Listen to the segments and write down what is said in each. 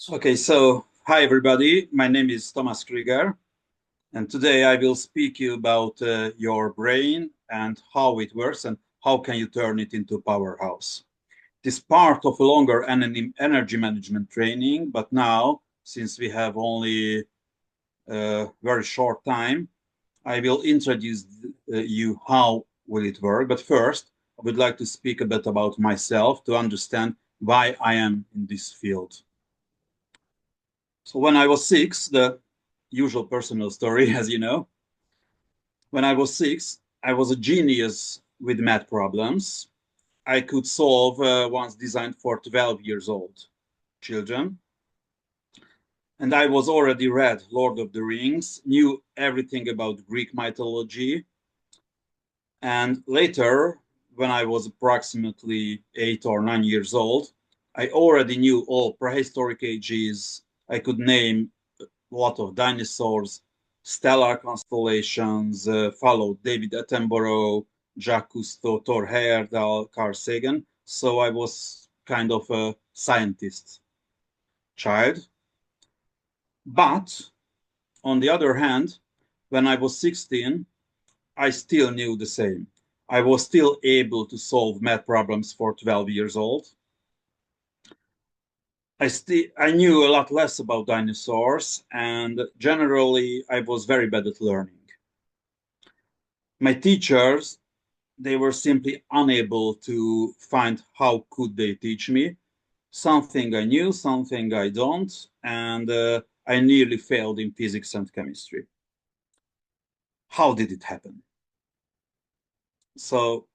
Okay, so hi everybody. My name is Thomas Krieger, and today I will speak you about your brain and how it works and how can you turn it into a powerhouse. It is part of a longer energy management training, but now, since we have only a very short time, I will introduce you how will it work. But first, I would like to speak a bit about myself to understand why I am in this field. So when I was 6, the usual personal story, as you know, when I was 6, I was a genius with math problems. I could solve ones designed for 12 years old children. And I was already read Lord of the Rings, knew everything about Greek mythology. And later, when I was approximately 8 or 9 years old, I already knew all prehistoric ages. I could name a lot of dinosaurs, stellar constellations, followed David Attenborough, Jacques Cousteau, Thor Heyerdahl, Carl Sagan. So I was kind of a scientist child. But on the other hand, when I was 16, I still knew the same. I was still able to solve math problems for 12 years old. I knew a lot less about dinosaurs, and generally I was very bad at learning. My teachers, they were simply unable to find how could they teach me. Something I knew, something I don't, and I nearly failed in physics and chemistry. How did it happen? So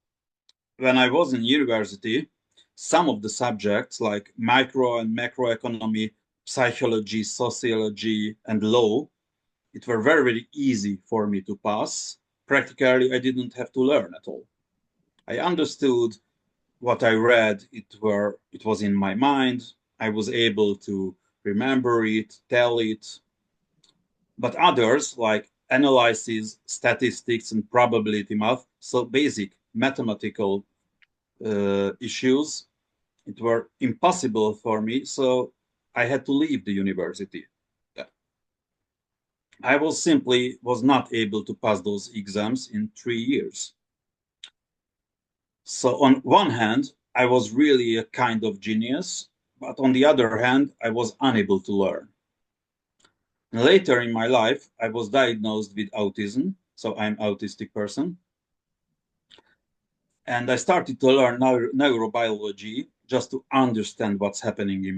when I was in university, some of the subjects like micro and macroeconomy, psychology, sociology, and law, it were very, very easy for me to pass. Practically, I didn't have to learn at all. I understood what I read. It was in my mind. I was able to remember it, tell it. But others, like analysis, statistics, and probability math, so basic mathematical issues, it were impossible for me, so I had to leave the university. I was not able to pass those exams in 3 years. So on one hand, I was really a kind of genius, but on the other hand, I was unable to learn. And later in my life, I was diagnosed with autism, so I'm an autistic person. And I started to learn neurobiology just to understand what's happening in